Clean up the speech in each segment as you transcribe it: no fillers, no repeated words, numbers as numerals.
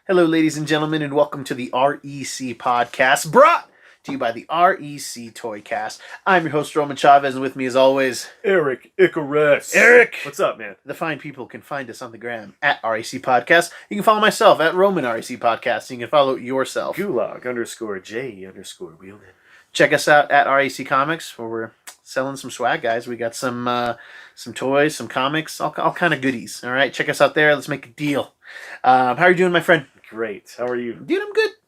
Hello, ladies and gentlemen, and welcome to the REC podcast, brought to you by the REC Toycast. I'm your host, Roman Chavez, and with me, as always, Erik Icarus. Eric! What's up, man? The fine people can find us on the gram at REC Podcast. You can follow myself at Roman REC Podcast, and you can follow yourself. Gulag_J_Wheelman. Check us out at REC Comics, where we're selling some swag, guys. We got some toys, some comics, all kind of goodies. All right, check us out there. Let's make a deal. How are you doing, my friend? Great. How are you? Dude,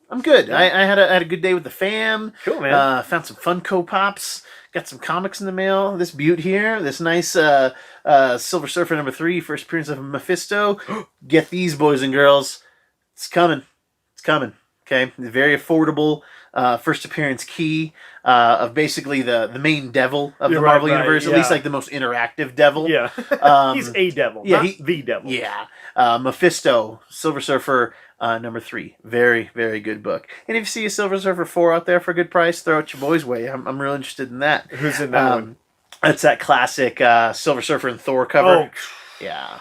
I'm good. Yeah. I had a good day with the fam. Cool, man. Found some Funko Pops. Got some comics in the mail. This beaut here. This nice Silver Surfer #3, first appearance of Mephisto. Get these, boys and girls. It's coming. Okay? Very affordable first appearance key of basically the main devil of the Marvel Universe. Yeah. At least like the most interactive devil. Yeah. He's a devil. Yeah, not the devil. Yeah. Mephisto, Silver Surfer #3. Very, very good book. And if you see a Silver Surfer 4 out there for a good price, throw it your boys' way. I'm real interested in that. Who's in that one? It's that classic Silver Surfer and Thor cover. Oh, yeah.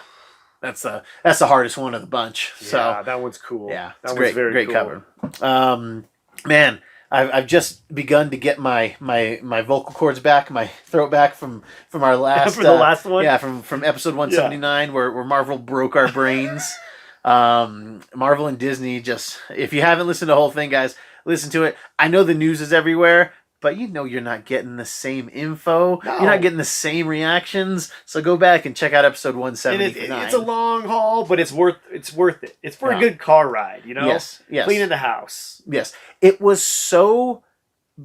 That's the hardest one of the bunch. yeah, So that one's cool. yeah, that it's one's great cool. cover. Man, I've just begun to get my vocal cords back, my throat back from our last From the last one? Yeah, from episode 179 where Marvel broke our brains. Marvel and Disney, just if you haven't listened to the whole thing, guys, listen to it. I know the news is everywhere, but you know you're not getting the same info. No. You're not getting the same reactions. So go back and check out episode 179. And it's a long haul, but it's worth it. It's for Yeah. a good car ride, you know? Yes. Cleaning the house. Yes. It was so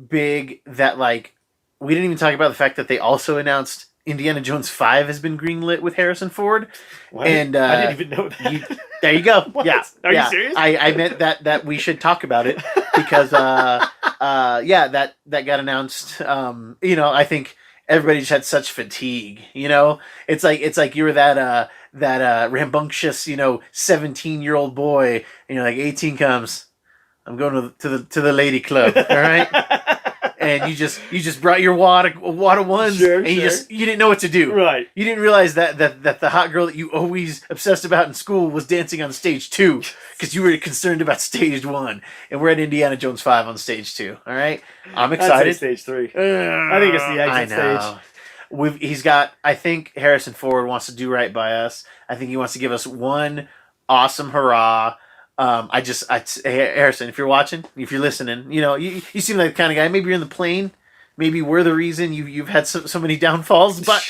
big that, like, we didn't even talk about the fact that they also announced Indiana Jones 5 has been greenlit with Harrison Ford. What? And I didn't even know that. There you go. What? Yeah. Are yeah. you serious? I meant that we should talk about it because that got announced. I think everybody just had such fatigue. It's like you were that rambunctious 17-year-old boy, and you're like 18 comes. I'm going to the lady club. All right. And you just brought your wad of ones, and you didn't know what to do. Right. You didn't realize that the hot girl that you always obsessed about in school was dancing on stage 2 because you were concerned about stage 1, and we're at Indiana Jones 5 on stage 2. All right, I'm excited. I'd say stage 3. I think it's the exit stage. I think Harrison Ford wants to do right by us. I think he wants to give us one awesome hurrah. Harrison, if you're watching, if you're listening, you seem like the kind of guy. Maybe you're in the plane. Maybe we're the reason you've had so many downfalls. But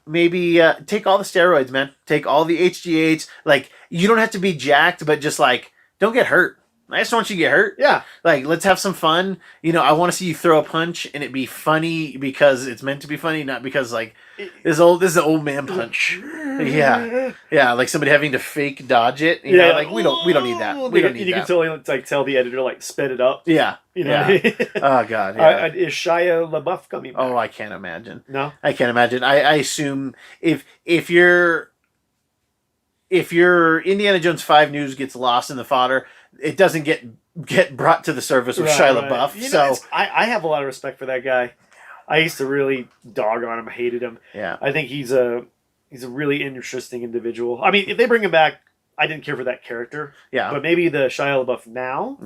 maybe take all the steroids, man. Take all the HGH. Like, you don't have to be jacked, but just like, don't get hurt. I just don't want you to get hurt. Yeah. Like, let's have some fun. I want to see you throw a punch and it be funny because it's meant to be funny, not because like this is an old man punch. Yeah. Yeah, like somebody having to fake dodge it. Like we don't need that. We don't need you that. can tell the editor sped it up. Yeah. Yeah. Oh God. Yeah. Is Shia LaBeouf coming back? Oh, I can't imagine. No. I can't imagine. I assume if your Indiana Jones 5 news gets lost in the fodder, it doesn't get brought to the surface with Shia LaBeouf. I have a lot of respect for that guy. I used to really dog on him, hated him. Yeah. I think he's a really interesting individual. I mean, if they bring him back, I didn't care for that character. Yeah. But maybe the Shia LaBeouf now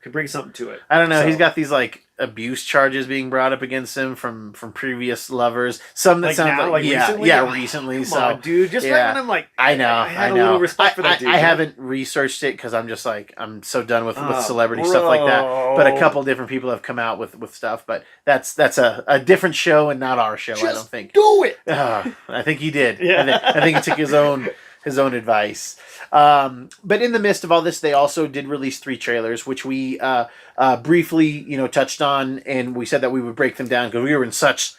could bring something to it. I don't know. So, he's got these like abuse charges being brought up against him from previous lovers. Some that sound like recently. Yeah, recently. Come on, dude. Just right when I'm like, I know. I had a little respect for that dude. I haven't researched it because I'm just like I'm so done with celebrity stuff like that. But a couple different people have come out with stuff. But that's a different show and not our show. I don't think. Do it. I think he did. Yeah. I think he took his own advice. But in the midst of all this, they also did release 3 trailers, which we briefly, touched on, and we said that we would break them down because we were in such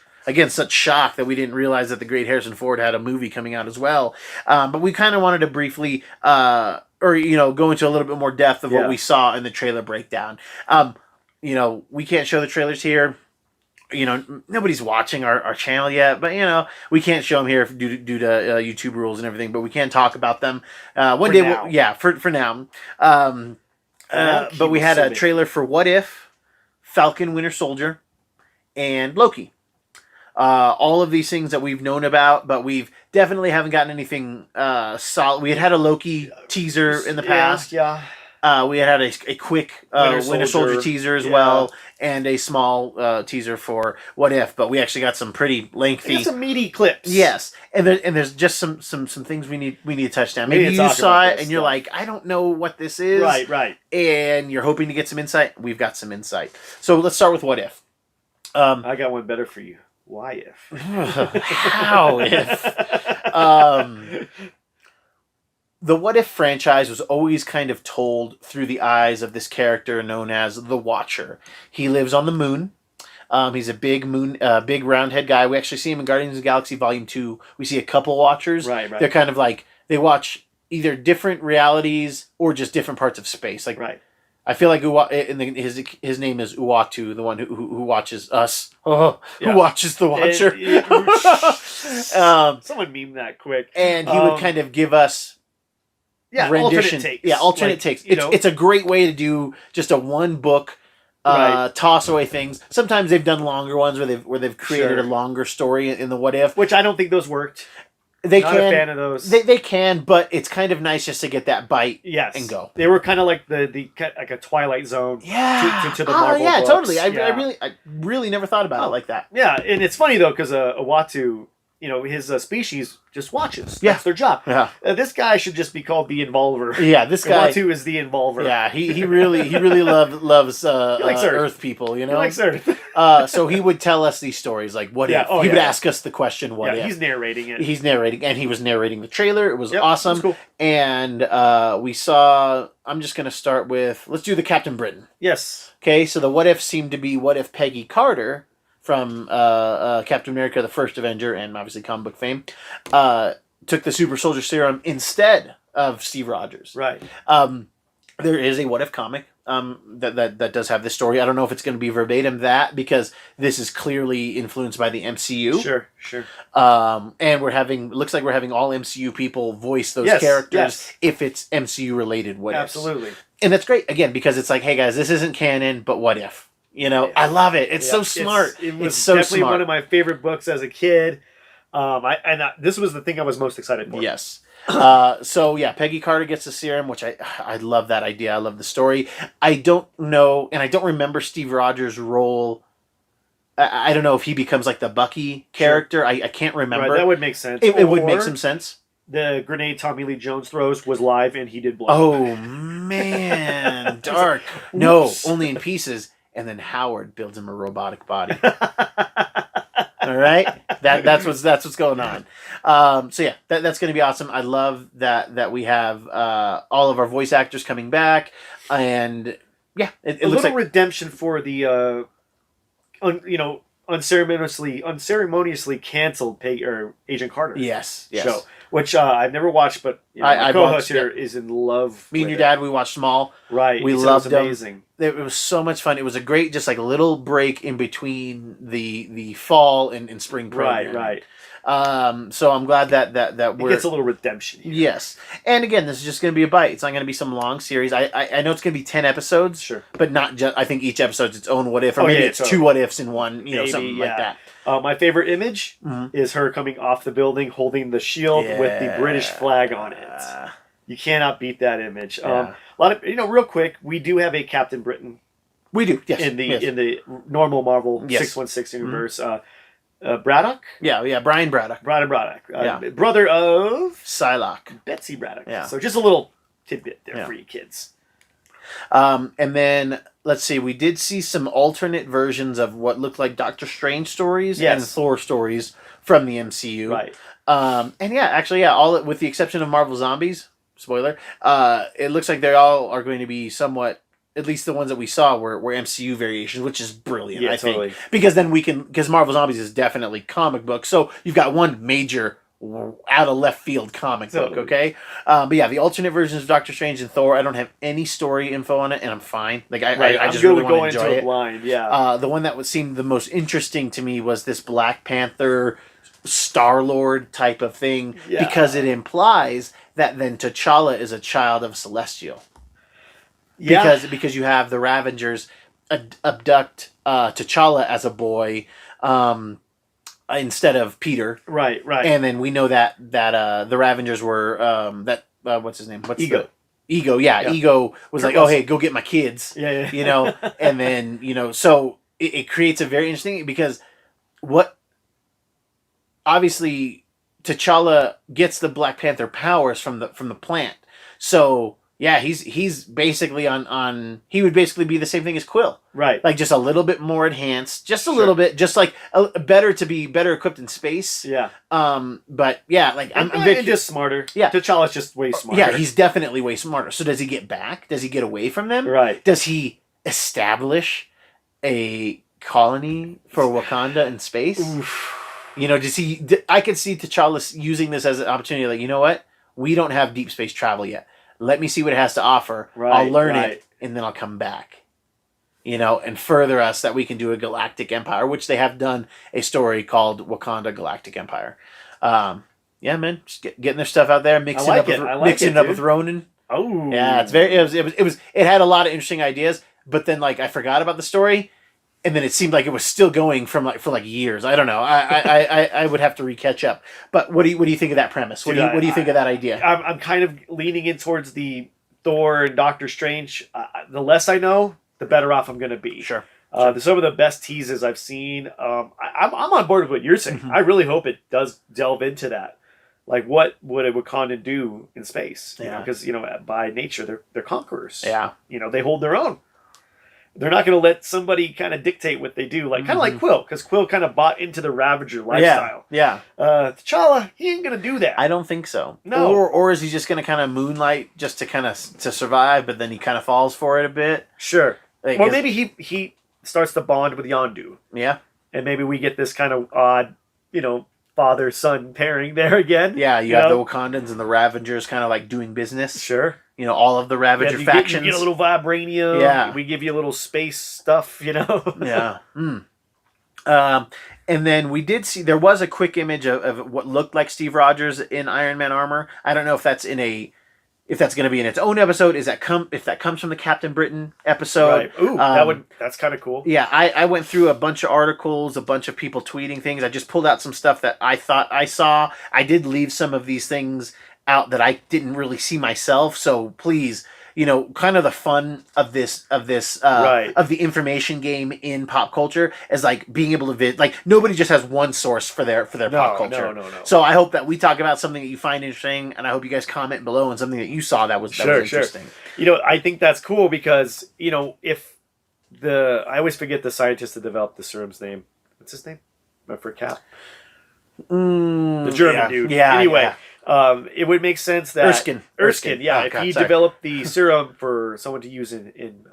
shock that we didn't realize that the great Harrison Ford had a movie coming out as well. But we kind of wanted to briefly, go into a little bit more depth of what we saw in the trailer breakdown. We can't show the trailers here. Nobody's watching our channel yet, but we can't show them here due to YouTube rules and everything. But we can talk about them one day. For now. But we had a trailer for What If, Falcon, Winter Soldier, and Loki. all of these things that we've known about, but we've definitely haven't gotten anything solid. We had a Loki teaser in the past. Yeah. We had a quick Winter Soldier teaser as well, and a small teaser for What If. But we actually got some pretty lengthy, some meaty clips. Yes, and there's just some things we need to touch down. Maybe you saw it and you're like, I don't know what this is. Right. And you're hoping to get some insight. We've got some insight. So let's start with What If. I got one better for you. Why if? How if? The What If franchise was always kind of told through the eyes of this character known as the Watcher. He lives on the moon. He's a big roundhead guy. We actually see him in Guardians of the Galaxy Volume 2. We see a couple Watchers. Right. They're kind of like, they watch either different realities or just different parts of space. Like, right. I feel like his name is Uatu, the one who watches us. Who watches the Watcher. Someone meme that quick. And he would kind of give us rendition. Alternate takes. It's a great way to do just a one book toss away things. Sometimes they've done longer ones where they've created a longer story in the What If, which I don't think those worked. Not a fan of those. They can, but it's kind of nice just to get that bite. And go. They were kind of like like a Twilight Zone. To the Marvel books. Totally. I really never thought about it like that. Yeah, and it's funny though because Uatu, his species just watches. That's their job. Yeah. This guy should just be called the Involver. Yeah, this guy. Uatu is the Involver. Yeah, he really loves Earth people. He likes Earth. So he would tell us these stories like what if. He would ask us the question what if. He's narrating it. He's narrating, and he was narrating the trailer. It was awesome. That's cool. And we saw. I'm just gonna start with. Let's do the Captain Britain. Yes. Okay, so the what if seemed to be what if Peggy Carter from Captain America, the First Avenger, and obviously comic book fame, took the Super Soldier Serum instead of Steve Rogers. Right. There is a What If comic that does have this story. I don't know if it's going to be verbatim that, because this is clearly influenced by the MCU. Sure. And looks like we're having all MCU people voice those characters if it's MCU related What Ifs. Absolutely. And that's great, again, because it's like, hey guys, this isn't canon, but what if? I love it. It's so smart. It's so definitely smart. One of my favorite books as a kid. This was the thing I was most excited for. Yes. Peggy Carter gets the serum, which I love that idea. I love the story. I don't know, and I don't remember Steve Rogers' role. I don't know if he becomes like the Bucky character. I can't remember. Right, that would make sense. It would make some sense. The grenade Tommy Lee Jones throws was live, and he did blow. Oh man, dark. No, only in pieces. And then Howard builds him a robotic body. All right, that's what's going on. That's going to be awesome. I love that we have all of our voice actors coming back, and it looks like redemption for the unceremoniously canceled Agent Carter. Yes. Show, which I've never watched, but my co-host here is in love. Me and your dad, we watched them all. Right, we loved them. Amazing. It was so much fun. It was a great, just like a little break in between the fall and spring program. Right. So I'm glad that it gets a little redemption here. Yes, and again, this is just going to be a bite. It's not going to be some long series. I know it's going to be 10 episodes, sure, but not just. I think each episode's its own what if, or maybe it's two what ifs in one. Something like that. My favorurt image is her coming off the building holding the shield with the British flag on it. You cannot beat that image. A lot of real quick, we do have a Captain Britain. We do, yes. In the normal Marvel 616 universe. Braddock? Yeah, Brian Braddock. Brother of Psylocke. Betsy Braddock. Yeah. So just a little tidbit there for you kids. And then let's see, we did see some alternate versions of what looked like Doctor Strange stories and Thor stories from the MCU. Right. All with the exception of Marvel Zombies, spoiler, it looks like they all are going to be somewhat, at least the ones that we saw were MCU variations, which is brilliant, I think. Because then because Marvel Zombies is definitely comic book, so you've got one major out of left field comic book, okay? The alternate versions of Doctor Strange and Thor, I don't have any story info on it, and I'm fine. Like I just really want to enjoy it. Blind, the one that seemed the most interesting to me was this Black Panther Star-Lord type of thing, because it implies that then T'Challa is a child of Celestial. Because you have the Ravengers abduct T'Challa as a boy, instead of Peter. Right. And then we know that the Ravengers were what's his name? What's Ego. Ego, yeah. Ego was like, oh, hey, go get my kids. Yeah. You know, and then, you know, so it creates a very interesting, because obviously T'Challa gets the Black Panther powers from the plant. So yeah, he's basically on he would basically be the same thing as Quill. Right. Like just a little bit more enhanced, just a little bit, just like better equipped in space. Yeah. But yeah, like I'm just smarter. Yeah. T'Challa's just way smarter. Yeah, he's definitely way smarter. So does he get back? Does he get away from them? Right. Does he establish a colony for Wakanda in space? Oof. You know, I could see T'Challa using this as an opportunity, like, you know what? We don't have deep space travel yet. Let me see what it has to offer. Right, I'll learn it, and then I'll come back. You know, and further us that we can do a galactic empire, which they have done a story called Wakanda Galactic Empire. Yeah, man, just getting their stuff out there, mixing it up with Ronan. Oh, yeah, it had a lot of interesting ideas, but then like I forgot about the story, and then it seemed like it was still going for years. I don't know. I would have to re-catch up. But what do you think of that premise? What do you think of that idea? I'm kind of leaning in towards the Thor and Doctor Strange. The less I know, the better off I'm going to be. Sure. Some of the best teases I've seen. I'm on board with what you're saying. Mm-hmm. I really hope it does delve into that. Like, what would a Wakandan do in space? Yeah. Because by nature they're conquerors. Yeah. They hold their own. They're not going to let somebody kind of dictate what they do, like kind of like Quill, because Quill kind of bought into the Ravager lifestyle. Yeah. T'Challa, he ain't going to do that. I don't think so. No. Or is he just going to kind of moonlight just to survive, but then he kind of falls for it a bit? Sure. Like, Well, maybe he starts to bond with Yondu. Yeah. And maybe we get this kind of odd, father-son pairing there again. Yeah, you have the Wakandans and the Ravengers kind of like doing business. Sure. All of the Ravager factions. You get a little vibranium. Yeah. We give you a little space stuff, Yeah. And then we did see, there was a quick image of what looked like Steve Rogers in Iron Man armor. I don't know if that's going to be in its own episode. If that comes from the Captain Britain episode. Right. Ooh, that's kind of cool. Yeah, I went through a bunch of articles, a bunch of people tweeting things. I just pulled out some stuff that I thought I saw. I did leave some of these things out that I didn't really see myself. So please, kind of the fun of this of the information game in pop culture is like being able to like nobody just has one source for their pop culture. No. So I hope that we talk about something that you find interesting, and I hope you guys comment below on something that you saw that was interesting. I think that's cool because if I always forget the scientist that developed the serum's name. What's his name? For Cap. The German dude. Yeah. Anyway. Yeah. It would make sense that Erskine, yeah. Oh, if God, he sorry. developed the serum for someone to use in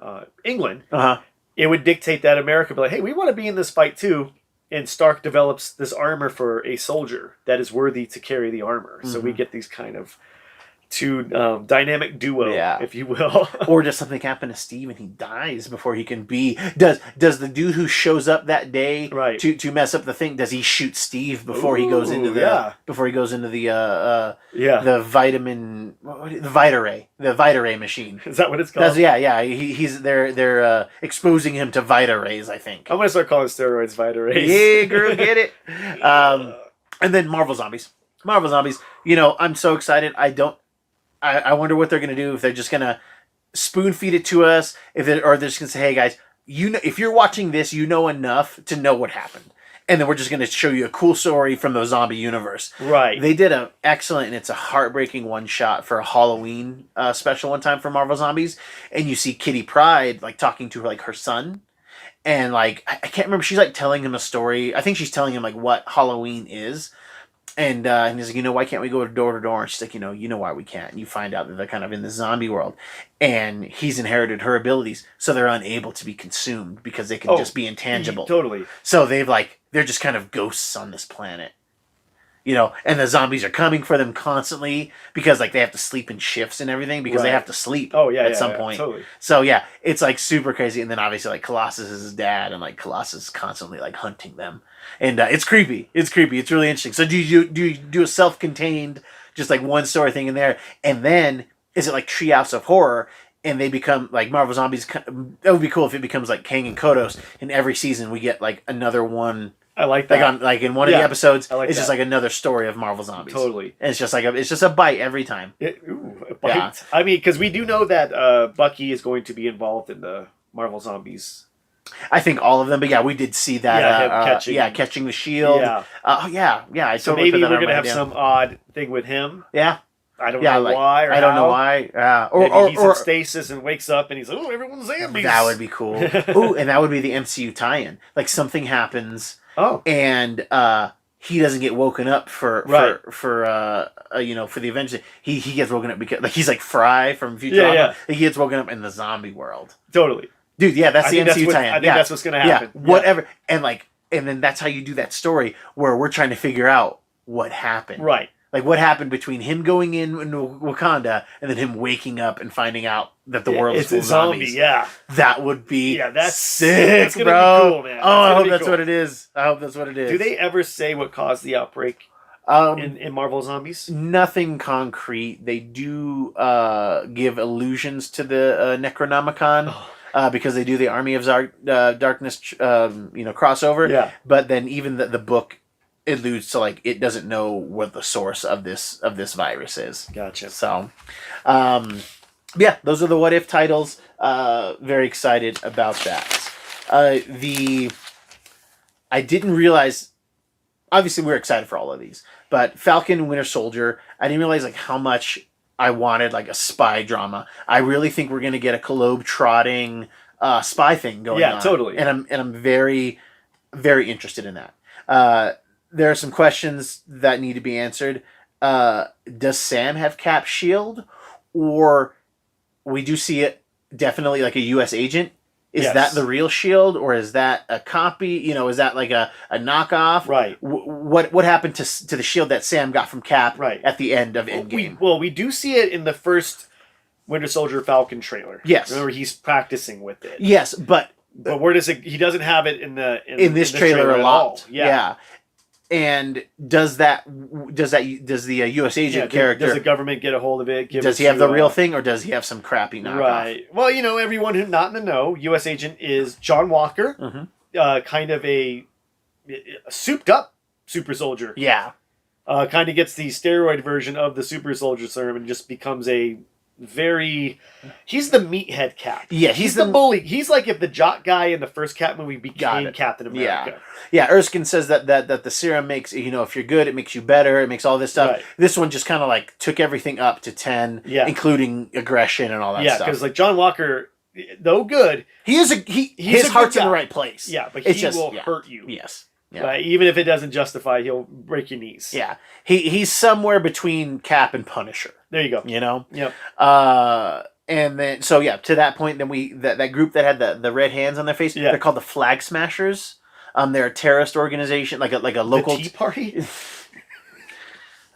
England, Uh-huh. it would dictate that America be like, hey, we want to be in this fight too. And Stark develops this armor for a soldier that is worthy to carry the armor. So we get these kind of two dynamic duo, if you will. Or does something happen to Steve and he dies before he can be? Does the dude who shows up that day to mess up the thing? Does he shoot Steve before he goes into the the vitamin the Vita-Ray machine? Is that what it's called? They're exposing him to Vita rays. I think I'm gonna start calling steroids Vita rays. Yeah, girl, get it. And then Marvel Zombies. I'm so excited. I wonder what they're going to do, if they're just going to spoon feed it to us, or they're just going to say, hey guys, if you're watching this, you know enough to know what happened. And then we're just going to show you a cool story from the zombie universe. Right. They did an excellent, and it's a heartbreaking one shot for a Halloween special one time for Marvel Zombies. And you see Kitty Pryde talking to her son. And I can't remember, she's telling him a story. I think she's telling him what Halloween is. And he's like, why can't we go door to door? And she's like, you know why we can't. And you find out that they're kind of in the zombie world. And he's inherited her abilities, so they're unable to be consumed because they can just be intangible. Totally. So they're just kind of ghosts on this planet. And the zombies are coming for them constantly because they have to sleep in shifts and everything because they have to sleep at some point. Totally. So yeah, it's super crazy. And then obviously Colossus is his dad, and Colossus is constantly hunting them. And it's creepy. It's really interesting. So do you do a self-contained, just one story thing in there, and then is it Treehouse of Horror, and they become Marvel Zombies? That would be cool if it becomes Kang and Kodos. In every season, we get another one I like Like that. in one of the episodes, I like it's just that. like another story of Marvel Zombies. Totally. And it's just a bite every time. A bite. Yeah. I mean, because we do know that Bucky is going to be involved in the Marvel Zombies. I think all of them, but yeah, we did see that. Yeah, catching the shield. Yeah. I So totally maybe put that we're on gonna my have head, some odd thing with him. Yeah. I don't know why. Or I don't know why. Or he's in stasis and wakes up and he's like, oh, everyone's zombies. That would be cool. Ooh, and that would be the MCU tie-in. Like something happens. Oh. And he doesn't get woken up for the Avengers. He gets woken up because like he's like Fry from Futurama. Yeah. He gets woken up in the zombie world. Totally. Dude, yeah, that's the MCU tie-in. I think that's what's gonna happen. Yeah, whatever. And then that's how you do that story where we're trying to figure out what happened. Right. Like what happened between him going into Wakanda and then him waking up and finding out that the world is full of zombies. Yeah, that would be that's sick, gonna bro. Be cool, man. I hope that's what it is. Do they ever say what caused the outbreak in Marvel Zombies? Nothing concrete. They do give allusions to the Necronomicon. Because they do the Army of Darkness, crossover. Yeah. But then even the book alludes to like it doesn't know what the source of this virus is. Gotcha. So, yeah, those are the what if titles. Very excited about that. I didn't realize. Obviously, we're excited for all of these, but Falcon and Winter Soldier. I didn't realize like how much I wanted like a spy drama. I really think we're gonna get a globe-trotting spy thing going on. Yeah, totally. And I'm very, very interested in that. There are some questions that need to be answered. Does Sam have Cap's shield, or we do see it definitely like a U.S. agent? Is that the real shield, or is that a copy? Is that like a knockoff? Right. What happened to the shield that Sam got from Cap at the end of Endgame? We do see it in the first Winter Soldier Falcon trailer. Yes. Remember, he's practicing with it. Yes, but where does it? He doesn't have it in this trailer a lot. Yeah. And does the U.S. agent character? Does the government get a hold of it? Does he have the real thing, or does he have some crappy knockoff? Right. Well, everyone who's not in the know, U.S. agent is John Walker, kind of a souped up super soldier. Yeah. Kind of gets the steroid version of the super soldier serum and just becomes a he's the meathead Cap. Yeah, he's the bully. He's like if the jock guy in the first Cap movie became Captain America. Yeah. Erskine says that the serum makes if you're good, it makes you better. It makes all this stuff. Right. This one just kind of like took everything up to 10, including aggression and all that stuff. Yeah, because like John Walker, though good, his heart's in the right place. Yeah, but he will hurt you. Yes. Yeah. Even if it doesn't justify, he'll break your knees. Yeah. He's somewhere between Cap and Punisher. There you go. Yep. And then to that point, then that group that had the red hands on their face, they're called the Flag Smashers. They're a terrorist organization, like a local Tea Party.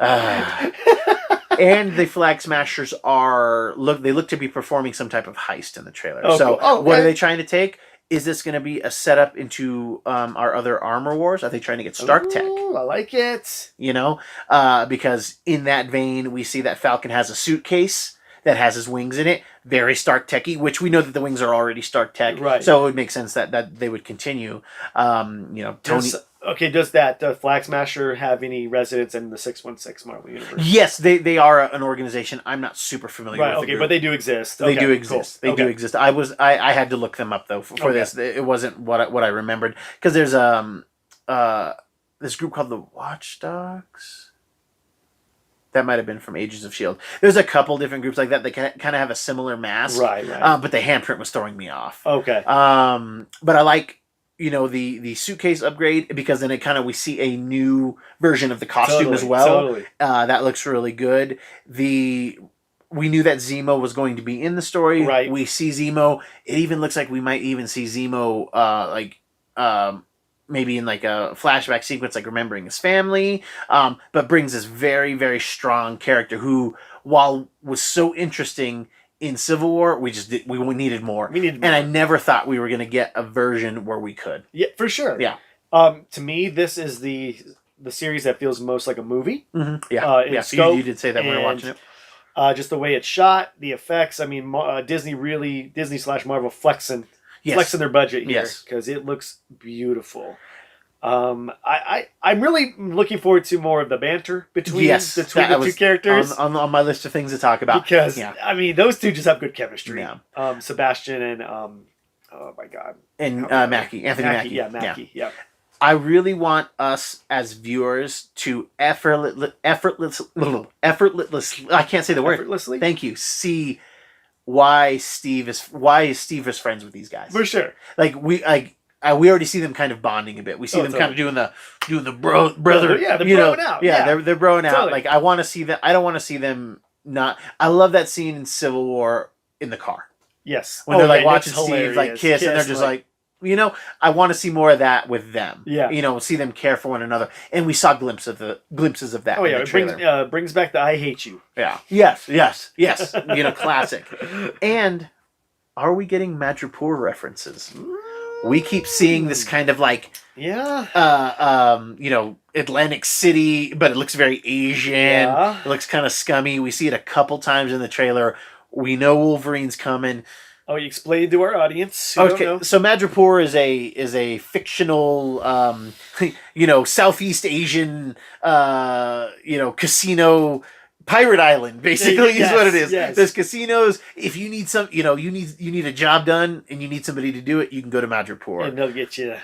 And the Flag Smashers look to be performing some type of heist in the trailer. Oh, so cool. what are they trying to take? Is this going to be a setup into our other armor wars? Are they trying to get Stark tech? I like it. Because in that vein, we see that Falcon has a suitcase that has his wings in it, very Stark techy, which we know that the wings are already Stark tech. Right. So it would make sense that they would continue. Tony. Does that Flag Smasher have any residence in the 616 Marvel Universe? Yes, they are an organization. I'm not super familiar with the group. But they do exist. They do exist. Cool. They do exist. I had to look them up though for this. It wasn't what I remembered, because there's this group called the Watchdogs. That might have been from Agents of S.H.I.E.L.D. There's a couple different groups like that that kind of have a similar mask. Right. But the handprint was throwing me off. Okay. But I like the suitcase upgrade, because then we see a new version of the costume as well. Totally. That looks really good. We knew that Zemo was going to be in the story. Right. We see Zemo. It even looks like we might even see Zemo maybe in like a flashback sequence, like remembering his family, but brings this very, very strong character who, while was so interesting in Civil War, we needed more. And I never thought we were going to get a version where we could. Yeah, for sure. Yeah. To me, this is the series that feels most like a movie. Mm-hmm. Yeah. Scope, you did say that when we were watching it. Just the way it's shot, the effects. I mean, Disney/Marvel flexing their budget here, because it looks beautiful. I'm really looking forward to more of the banter between Yes, the that two was characters. on my list of things to talk about. Because Yeah. I mean, those two just have good chemistry. Yeah. Sebastian and oh my god, And Mackie, Anthony Mackie. Yeah, Mackie. Yeah. I really want us as viewers to effortlessly, I can't say the word. Effortlessly. Thank you. See why Steve is friends with these guys. For sure. Like we already see them kind of bonding a bit. We see them kind of doing the brother. Yeah, they're broing out. Yeah, they're broing out. Totally. Like I want to see that. I don't want to see them not. I love that scene in Civil War in the car. Yes. When they're like watching Steve like kiss and they're just like, I want to see more of that with them. Yeah. See them care for one another. And we saw glimpses of that. Oh yeah, in the trailer. It brings back the "I hate you." Yeah. Yes. Classic. And are we getting Madripoor references? We keep seeing this kind of like, Atlantic City, but it looks very Asian. Yeah. It looks kind of scummy. We see it a couple times in the trailer. We know Wolverine's coming. Oh, you explained to our audience. Okay, so Madripoor is a fictional, Southeast Asian, casino. Pirate Island, basically, is what it is. Yes. There's casinos. If you need you need a job done, and you need somebody to do it, you can go to Madripoor. And they'll get you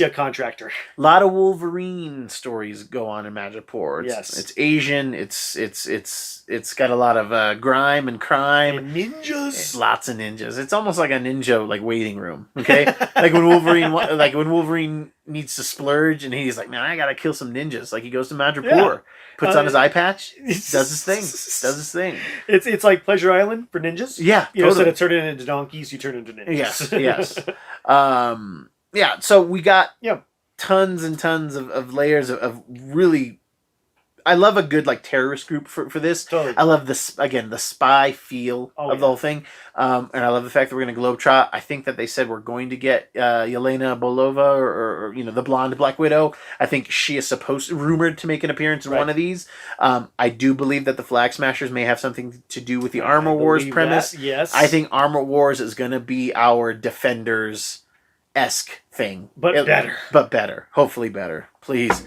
a contractor. A lot of Wolverine stories go on in Madripoor. It's Asian. It's got a lot of grime and crime. And ninjas. Lots of ninjas. It's almost like a ninja waiting room. Okay, like when Wolverine needs to splurge, and he's like, man, I gotta kill some ninjas. Like he goes to Madripoor. Yeah. Puts on his eye patch, does his thing. It's like Pleasure Island for ninjas. Yeah, totally. Instead of turning into donkeys, you turn into ninjas. Yes. So we got tons and tons of layers of really. I love a good terrorist group for this. Totally. I love this the spy feel of the whole thing, and I love the fact that we're going to globetrot. I think that they said we're going to get Yelena Bolova or the blonde Black Widow. I think she is rumored to make an appearance in one of these. I do believe that the Flag Smashers may have something to do with the Armor Wars premise. That, yes, I think Armor Wars is going to be our Defenders-esque thing, but better. Hopefully better. Please,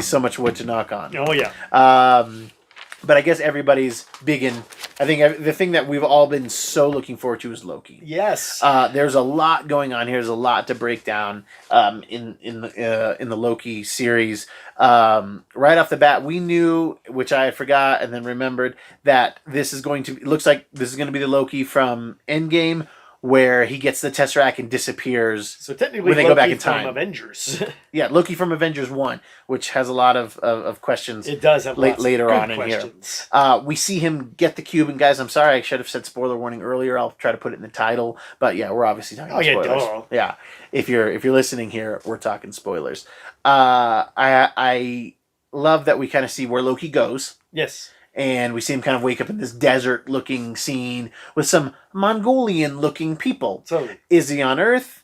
so much wood to knock on. Oh yeah. But I guess everybody's big in. I think the thing that we've all been so looking forward to is Loki. Yes. There's a lot going on here. There's a lot to break down in the Loki series. Right off the bat, we knew, which I forgot and then remembered, that this is going to. It looks like this is going to be the Loki from Endgame, where he gets the Tesseract and disappears. So technically, when they go back in time. Avengers. Yeah, Loki from Avengers 1, which has a lot of questions. It does have later on in questions. Here. We see him get the cube, and guys, I'm sorry, I should have said spoiler warning earlier. I'll try to put it in the title, but yeah, we're obviously talking about spoilers. Yeah, if you're listening here, we're talking spoilers. I love that we kind of see where Loki goes. Yes. And we see him kind of wake up in this desert-looking scene with some Mongolian-looking people. Totally. Is he on Earth?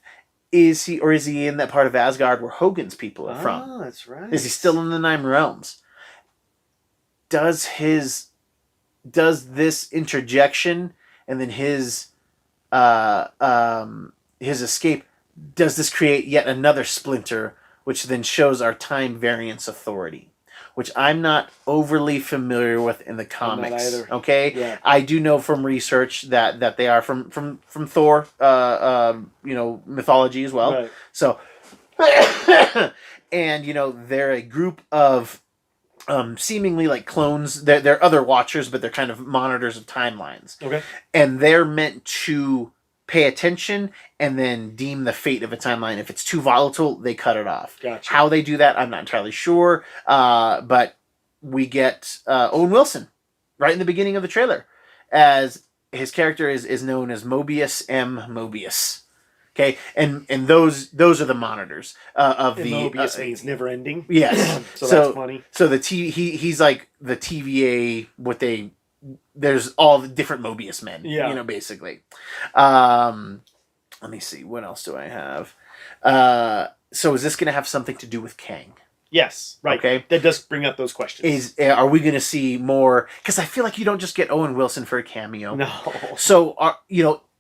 Is he in that part of Asgard where Hogun's people are from? Oh, that's right. Is he still in the Nine Realms? Does this interjection and then his escape, does this create yet another splinter, which then shows our time variance authority? Which I'm not overly familiar with in the comics. I'm not either. Okay, yeah. I do know from research that they are from Thor, mythology as well. Right. So, and they're a group of seemingly like clones. They're other Watchers, but they're kind of monitors of timelines. Okay, and they're meant to pay attention and then deem the fate of a timeline. If it's too volatile, they cut it off. Gotcha. How they do that, I'm not entirely sure. But we get Owen Wilson right in the beginning of the trailer, as his character is known as Mobius M. Mobius. Okay, and those are the monitors of and the Mobius means never ending. Yes, so that's funny. So he's like the TVA. There's all the different Mobius men, basically. Let me see. What else do I have? So is this going to have something to do with Kang? Yes. Right. Okay. That does bring up those questions. Are we going to see more? Because I feel like you don't just get Owen Wilson for a cameo. No. So,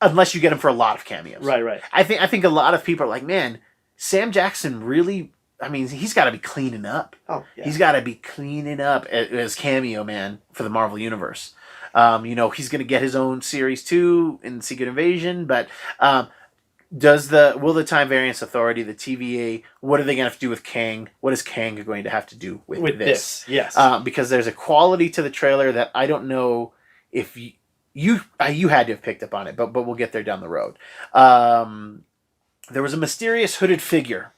unless you get him for a lot of cameos. Right. I think a lot of people are like, man, Sam Jackson really I mean, he's got to be cleaning up. Oh, yeah. He's got to be cleaning up as cameo man for the Marvel Universe. He's going to get his own series too in Secret Invasion, but will the Time Variance Authority, the TVA, what are they going to have to do with Kang? What is Kang going to have to do with this? Yes. Because there's a quality to the trailer that I don't know if you had to have picked up on it, but we'll get there down the road. There was a mysterious hooded figure.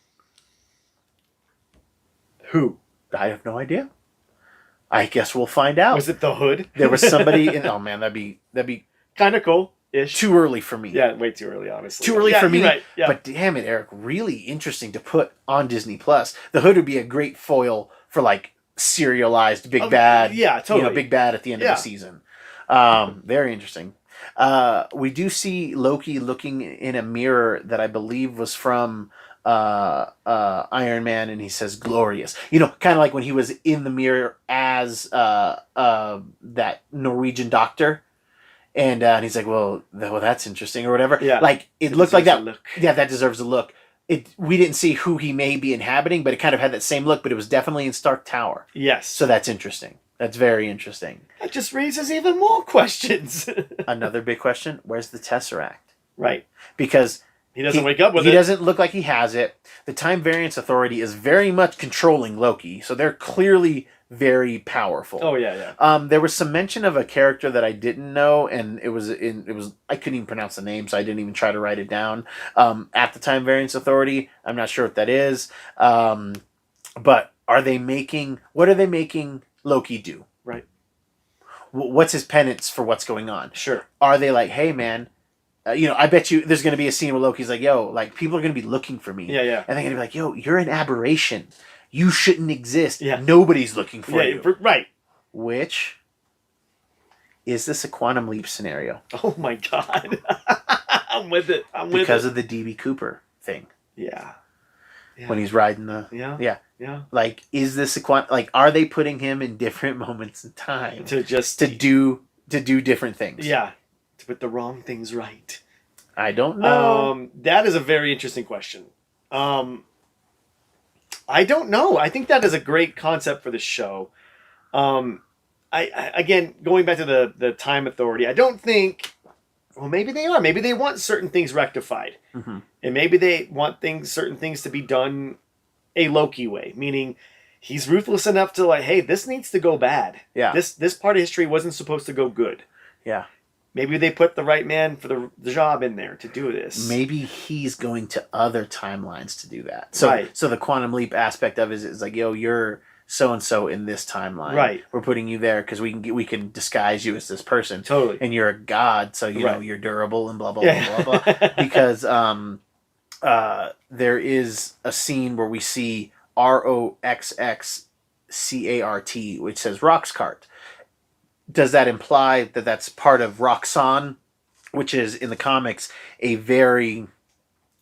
Who? I have no idea. I guess we'll find out. Was it the Hood? There was somebody in. Oh man, that'd be kind of cool. Ish. Too early for me. Yeah, way too early, honestly. Too early for me. Right. Yeah. But damn it, Eric, really interesting to put on Disney Plus. The Hood would be a great foil for like serialized big bad. Yeah, totally. Big bad at the end of the season. Very interesting. We do see Loki looking in a mirror that I believe was from Iron Man, and he says glorious. Kind of like when he was in the mirror as that Norwegian doctor. And he's like, well, that's interesting, or whatever. Yeah. Like, it looked like that. Look. Yeah, that deserves a look. We didn't see who he may be inhabiting, but it kind of had that same look, but it was definitely in Stark Tower. Yes. So that's interesting. That's very interesting. That just raises even more questions. Another big question, where's the Tesseract? Right. Because he doesn't wake up with it. He doesn't look like he has it. The Time Variance Authority is very much controlling Loki, so they're clearly very powerful. Oh yeah. There was some mention of a character that I didn't know, and it was I couldn't even pronounce the name, so I didn't even try to write it down. At the Time Variance Authority, I'm not sure what that is. But what are they making Loki do? Right. What's his penance for what's going on? Sure. Are they like, hey man, I bet you there's going to be a scene where Loki's like, yo, like people are going to be looking for me. Yeah. And they're going to be like, yo, you're an aberration. You shouldn't exist. Yeah. Nobody's looking for you. Right. Which, is this a quantum leap scenario? Oh my God. I'm with it. Because of the DB Cooper thing. Yeah. When he's riding the... Yeah. Like, is this a quantum... Like, are they putting him in different moments in time to do different things? Yeah. To put the wrong things right. I don't know. That is a very interesting question. I don't know. I think that is a great concept for the show. I again, going back to the Time Authority, I don't think... Well, maybe they are. Maybe they want certain things rectified. Mm-hmm. And maybe they want certain things to be done a Loki way. Meaning, he's ruthless enough to like, hey, this needs to go bad. Yeah. This part of history wasn't supposed to go good. Yeah. Maybe they put the right man for the job in there to do this. Maybe he's going to other timelines to do that. So the quantum leap aspect of it is like, yo, you're so-and-so in this timeline. Right. We're putting you there because we can disguise you as this person. Totally. And you're a god, so you know you're durable and blah, blah, blah, blah, blah. Because there is a scene where we see ROXXCART, which says Roxcart. Does that imply that that's part of Roxxon, which is in the comics a very,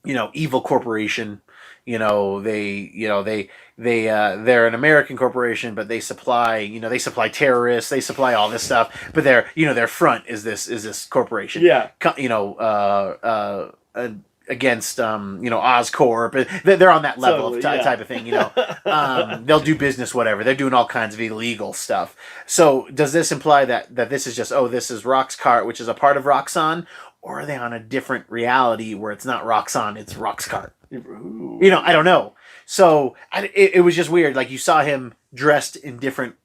evil corporation? They're an American corporation, but they supply terrorists, they supply all this stuff. But their front is this corporation. Yeah. Against Oscorp, they're on that level of type of thing. They'll do business, whatever. They're doing all kinds of illegal stuff. So does this imply that this is just this is Roxcart, which is a part of Roxxon, or are they on a different reality where it's not Roxxon, it's Roxcart? Ooh. I don't know. So it was just weird. Like you saw him dressed in different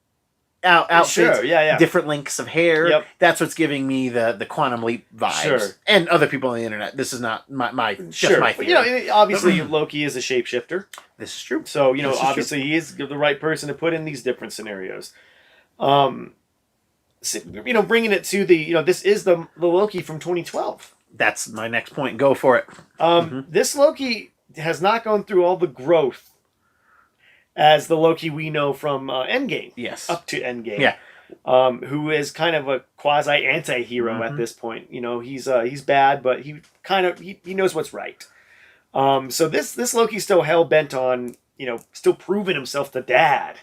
outfits, sure, yeah. different lengths of hair. Yep. That's what's giving me the quantum leap vibes. Sure. And other people on the internet. This is not my Sure. my theory. Obviously Loki is a shapeshifter. This is true. So, obviously he is the right person to put in these different scenarios. Bringing it to this is the Loki from 2012. That's my next point. Go for it. This Loki has not gone through all the growth as the Loki we know from Endgame. Yes. Up to Endgame. Yeah. Who is kind of a quasi anti-hero at this point. He's bad, but he knows what's right. So this Loki's still hell bent on, still proving himself the dad.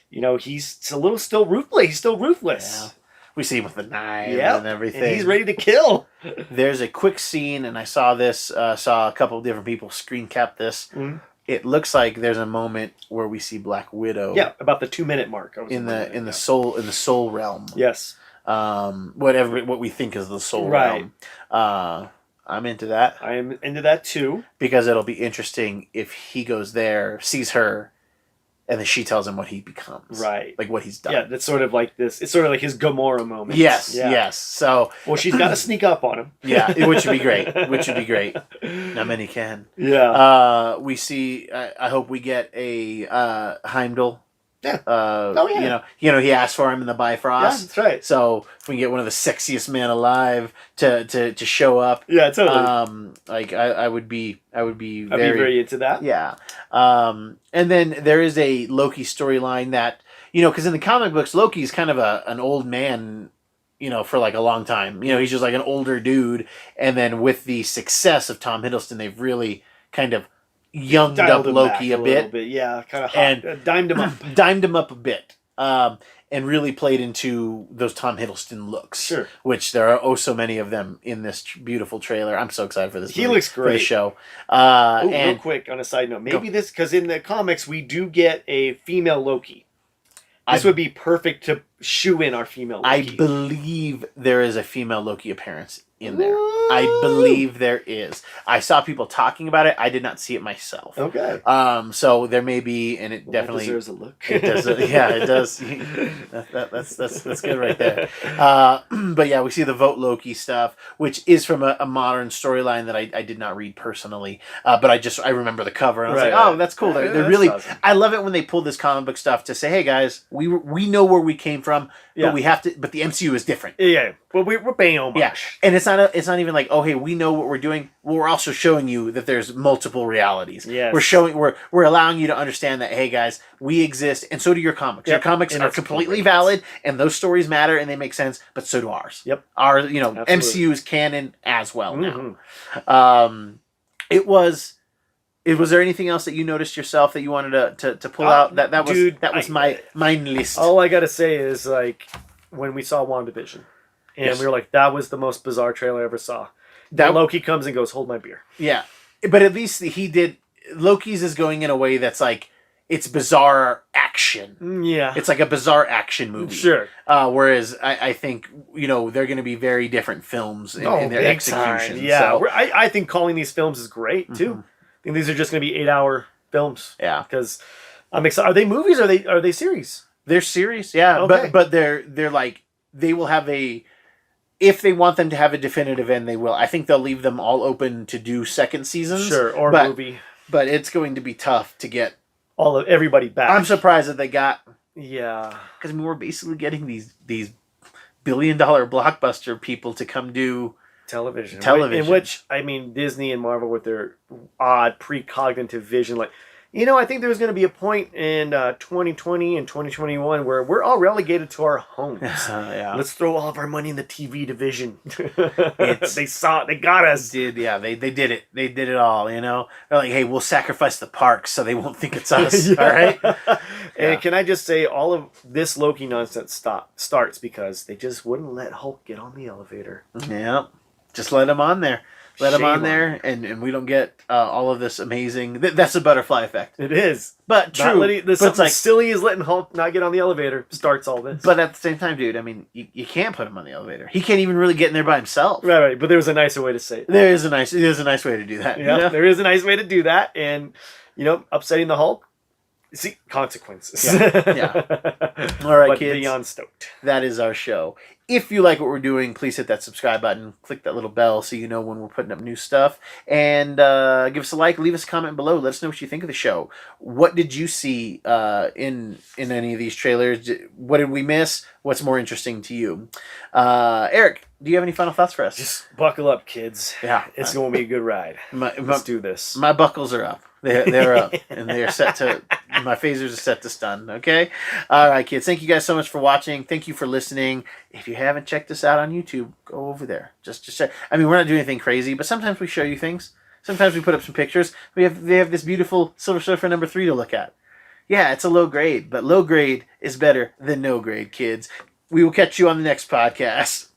He's still ruthless. He's still ruthless. Yeah. We see him with the knife and everything. And he's ready to kill. There's a quick scene, and I saw a couple of different people screen cap this. Mm-hmm. it looks like there's a moment where we see Black Widow. Yeah, about the 2-minute mark. In the soul realm. Yes. What we think is the soul right. realm. I'm into that. I am into that too. Because it'll be interesting if he goes there, sees her, and then she tells him what he becomes. Right. Like what he's done. Yeah, that's sort of like this. It's sort of like his Gamora moment. Yes, yeah. yes. So. Well, she's got to sneak up on him. Yeah, which would be great. Not many can. Yeah. We see, I hope we get a Heimdall. Yeah. Yeah. He asked for him in the Bifrost. Yeah, that's right. So if we can get one of the sexiest men alive to show up. Yeah, totally. I would be I'd be very into that. Yeah. And then there is a Loki storyline that, because in the comic books, Loki's kind of an old man, for like a long time. He's just like an older dude. And then with the success of Tom Hiddleston, they've really kind of younged up Loki a bit. Yeah, kind of and dimed him up. Dimed him up a bit. And really played into those Tom Hiddleston looks. Sure. Which there are so many of them in this beautiful trailer. I'm so excited for this He looks great. For the show. And real quick, on a side note, maybe this, because in the comics, we do get a female Loki. This would be perfect to shoe in our female Loki. I believe there is a female Loki appearance in there. I believe there is. I saw people talking about it. I did not see it myself. Okay. So there may be, and it definitely deserves a look. It does. Yeah, it does. That's good right there. But yeah, we see the Vote Loki stuff, which is from a modern storyline that I did not read personally. But I remember the cover and I was like, oh, that's cool. They're really. Awesome. I love it when they pull this comic book stuff to say, hey guys, we know where we came from, but we have to. But the MCU is different. Yeah. Well, we're paying homage. Yeah, and it's not even like, oh hey, we know what we're doing. Well, we're also showing you that there's multiple realities. Yes. We're allowing you to understand that, hey guys, we exist, and so do your comics. Yep. Your comics are completely valid, and those stories matter and they make sense, but so do ours. Yep. Our MCU is canon as well now. Was there anything else that you noticed yourself that you wanted to pull out? That was my list. All I gotta say is like when we saw WandaVision. And we were like, that was the most bizarre trailer I ever saw. That Loki comes and goes, hold my beer. Yeah. But at least he did. Loki's is going in a way that's like, it's bizarre action. Yeah. It's like a bizarre action movie. Sure. Whereas I think, they're going to be very different films in their execution. Yeah. So. I think calling these films is great, too. I think these are just going to be 8-hour films. Yeah. Because I'm excited. Are they movies or are they series? They're series, yeah. Okay. But they're like, they will have if they want them to have a definitive end, they will. I think they'll leave them all open to do second seasons. Sure, or movie. But it's going to be tough to get everybody back. I'm surprised that they got. Yeah. Because we're basically getting these billion-dollar blockbuster people to come do television. In which, Disney and Marvel with their odd precognitive vision, like, I think there's going to be a point in 2020 and 2021 where we're all relegated to our homes. Yeah. Let's throw all of our money in the TV division. They saw it. They got us. They did it. They did it all, They're like, hey, we'll sacrifice the parks so they won't think it's us. Yeah. All right? And can I just say, all of this Loki nonsense starts because they just wouldn't let Hulk get on the elevator. Yeah. Just let him on there. Let him on there, and we don't get all of this amazing. That's a butterfly effect. It is, but true. Something silly is letting Hulk not get on the elevator starts all this. But at the same time, dude, you can't put him on the elevator. He can't even really get in there by himself. Right. But there was a nicer way to say it. There's a nice way to do that. Yeah, there is a nice way to do that, and upsetting the Hulk. See, consequences. Yeah. All right, but kids. Beyond stoked. That is our show. If you like what we're doing, please hit that subscribe button. Click that little bell so you know when we're putting up new stuff. And give us a like. Leave us a comment below. Let us know what you think of the show. What did you see in any of these trailers? What did we miss? What's more interesting to you? Eric, do you have any final thoughts for us? Just buckle up, kids. Yeah. It's going to be a good ride. Let's do this. My buckles are up. They're up, and they are set to. My phasers are set to stun. Okay, all right, kids. Thank you guys so much for watching. Thank you for listening. If you haven't checked us out on YouTube, go over there. Just check. We're not doing anything crazy, but sometimes we show you things. Sometimes we put up some pictures. They have this beautiful Silver Surfer #3 to look at. Yeah, it's a low grade, but low grade is better than no grade, kids. We will catch you on the next podcast.